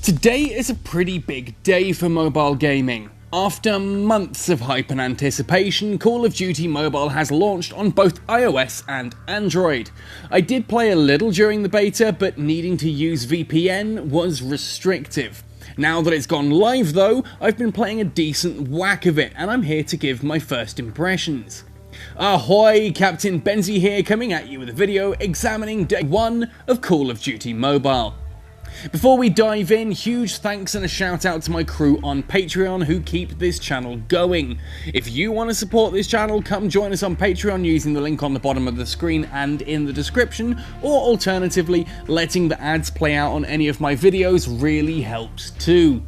Today is a pretty big day for mobile gaming. After months of hype and anticipation, Call of Duty Mobile has launched on both iOS and Android. I did play a little during the beta, but needing to use VPN was restrictive. Now that it's gone live though, I've been playing a decent whack of it, and I'm here to give my first impressions. Ahoy, Captain Benzie here, coming at you with a video examining day 1 of Call of Duty Mobile. Before we dive in, huge thanks and a shout out to my crew on Patreon who keep this channel going. If you want to support this channel, come join us on Patreon using the link on the bottom of the screen and in the description, or alternatively, letting the ads play out on any of my videos really helps too.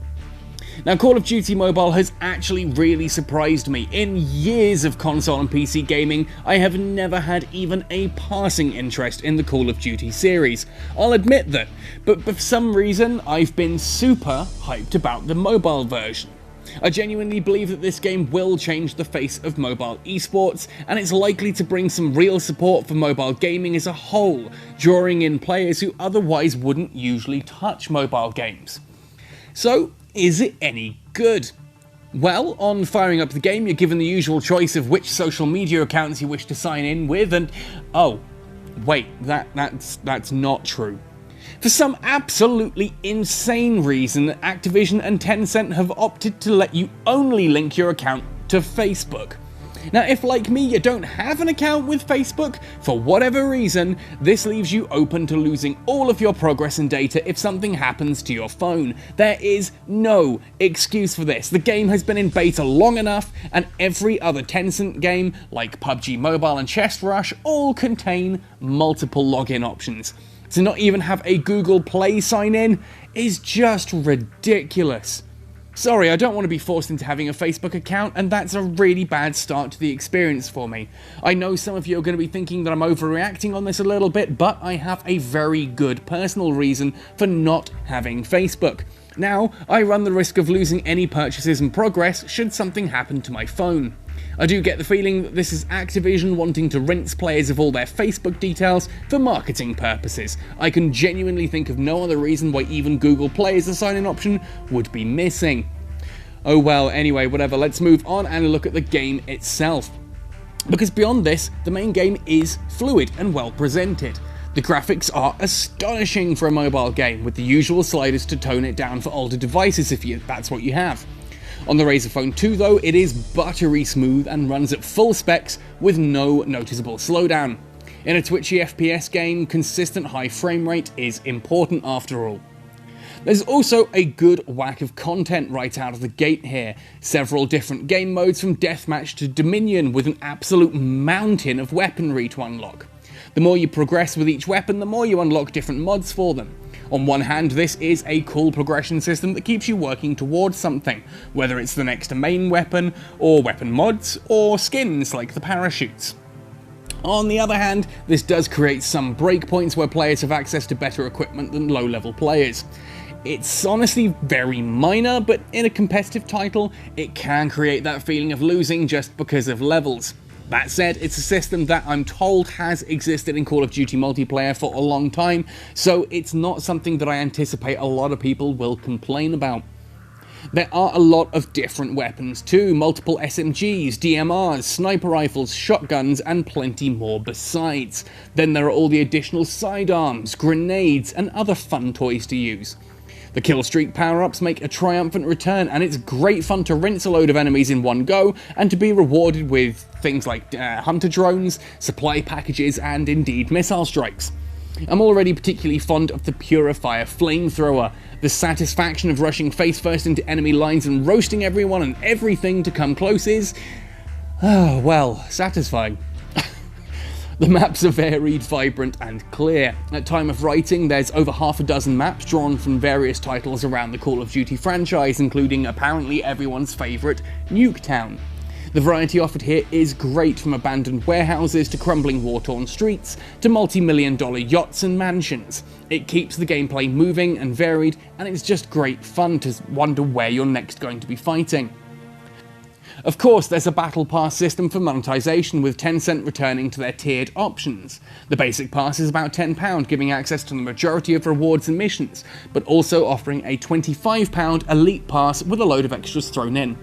Now, Call of Duty Mobile has actually really surprised me. In years of console and PC gaming, I have never had even a passing interest in the Call of Duty series. I'll admit that, but for some reason, I've been super hyped about the mobile version. I genuinely believe that this game will change the face of mobile esports, and it's likely to bring some real support for mobile gaming as a whole, drawing in players who otherwise wouldn't usually touch mobile games. So, is it any good? Well, on firing up the game, you're given the usual choice of which social media accounts you wish to sign in with, and oh, wait, that's not true. For some absolutely insane reason, Activision and Tencent have opted to let you only link your account to Facebook. Now, if like me, you don't have an account with Facebook, for whatever reason, this leaves you open to losing all of your progress and data if something happens to your phone. There is no excuse for this. The game has been in beta long enough, and every other Tencent game, like PUBG Mobile and Chest Rush, all contain multiple login options. To not even have a Google Play sign-in is just ridiculous. Sorry, I don't want to be forced into having a Facebook account, and that's a really bad start to the experience for me. I know some of you are going to be thinking that I'm overreacting on this a little bit, but I have a very good personal reason for not having Facebook. Now, I run the risk of losing any purchases and progress should something happen to my phone. I do get the feeling that this is Activision wanting to rinse players of all their Facebook details for marketing purposes. I can genuinely think of no other reason why even Google Play as a sign-in option would be missing. Oh well, anyway, whatever, let's move on and look at the game itself. Because beyond this, the main game is fluid and well presented. The graphics are astonishing for a mobile game, with the usual sliders to tone it down for older devices if that's what you have. On the Razer Phone 2 though, it is buttery smooth and runs at full specs with no noticeable slowdown. In a twitchy FPS game, consistent high frame rate is important after all. There's also a good whack of content right out of the gate here. Several different game modes from Deathmatch to Dominion with an absolute mountain of weaponry to unlock. The more you progress with each weapon, the more you unlock different mods for them. On one hand, this is a cool progression system that keeps you working towards something, whether it's the next main weapon, or weapon mods, or skins like the parachutes. On the other hand, this does create some breakpoints where players have access to better equipment than low-level players. It's honestly very minor, but in a competitive title, it can create that feeling of losing just because of levels. That said, it's a system that I'm told has existed in Call of Duty multiplayer for a long time, so it's not something that I anticipate a lot of people will complain about. There are a lot of different weapons too, multiple SMGs, DMRs, sniper rifles, shotguns, and plenty more besides. Then there are all the additional sidearms, grenades, and other fun toys to use. The killstreak power-ups make a triumphant return, and it's great fun to rinse a load of enemies in one go, and to be rewarded with things like hunter drones, supply packages, and indeed missile strikes. I'm already particularly fond of the Purifier flamethrower. The satisfaction of rushing face first into enemy lines and roasting everyone and everything to come close is, well, satisfying. The maps are varied, vibrant, and clear. At time of writing, there's over half a dozen maps drawn from various titles around the Call of Duty franchise, including apparently everyone's favourite, Nuketown. The variety offered here is great, from abandoned warehouses to crumbling war-torn streets to multi-million-dollar yachts and mansions. It keeps the gameplay moving and varied, and it's just great fun to wonder where you're next going to be fighting. Of course, there's a battle pass system for monetization, with Tencent returning to their tiered options. The basic pass is about £10, giving access to the majority of rewards and missions, but also offering a £25 elite pass with a load of extras thrown in.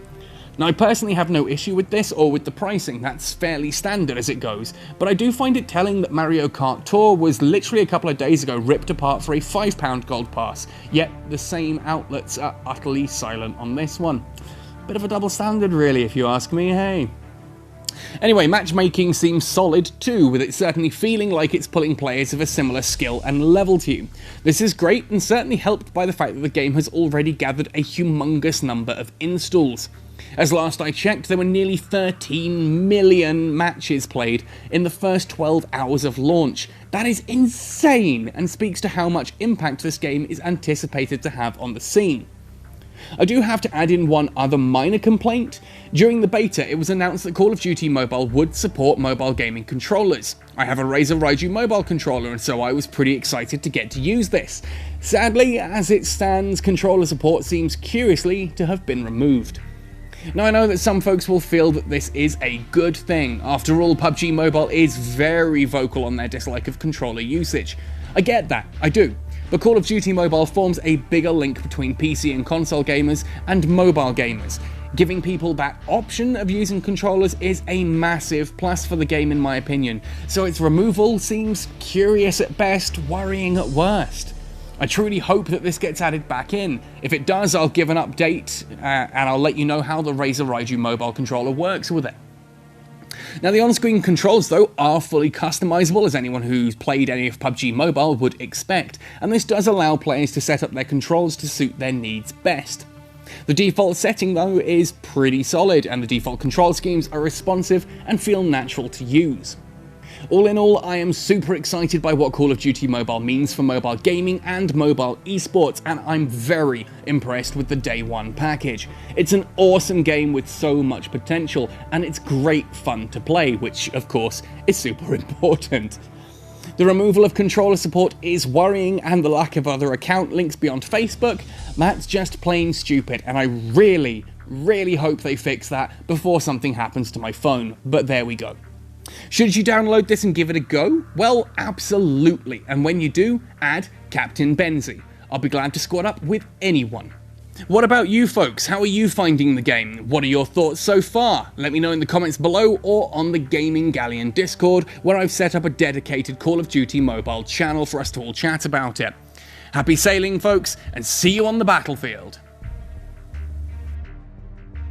Now, I personally have no issue with this or with the pricing, that's fairly standard as it goes, but I do find it telling that Mario Kart Tour was literally a couple of days ago ripped apart for a £5 gold pass, yet the same outlets are utterly silent on this one. Bit of a double standard really, if you ask me, hey. Anyway, matchmaking seems solid too, with it certainly feeling like it's pulling players of a similar skill and level to you. This is great, and certainly helped by the fact that the game has already gathered a humongous number of installs. As last I checked, there were nearly 13 million matches played in the first 12 hours of launch. That is insane, and speaks to how much impact this game is anticipated to have on the scene. I do have to add in one other minor complaint. During the beta, it was announced that Call of Duty Mobile would support mobile gaming controllers. I have a Razer Raiju mobile controller, and so I was pretty excited to get to use this. Sadly, as it stands, controller support seems curiously to have been removed. Now, I know that some folks will feel that this is a good thing. After all, PUBG Mobile is very vocal on their dislike of controller usage. I get that, I do. But Call of Duty Mobile forms a bigger link between PC and console gamers and mobile gamers. Giving people that option of using controllers is a massive plus for the game in my opinion, so its removal seems curious at best, worrying at worst. I truly hope that this gets added back in. If it does, I'll give an update, and I'll let you know how the Razer Raiju mobile controller works with it. Now, the on-screen controls, though, are fully customizable, as anyone who's played any of PUBG Mobile would expect, and this does allow players to set up their controls to suit their needs best. The default setting, though, is pretty solid, and the default control schemes are responsive and feel natural to use. All in all, I am super excited by what Call of Duty Mobile means for mobile gaming and mobile esports, and I'm very impressed with the Day 1 package. It's an awesome game with so much potential, and it's great fun to play, which of course is super important. The removal of controller support is worrying, and the lack of other account links beyond Facebook, that's just plain stupid, and I really hope they fix that before something happens to my phone, but there we go. Should you download this and give it a go? Well, absolutely, and when you do, add Captain Benzie. I'll be glad to squad up with anyone. What about you folks? How are you finding the game? What are your thoughts so far? Let me know in the comments below or on the Gaming Galleon Discord, where I've set up a dedicated Call of Duty Mobile channel for us to all chat about it. Happy sailing, folks, and see you on the battlefield.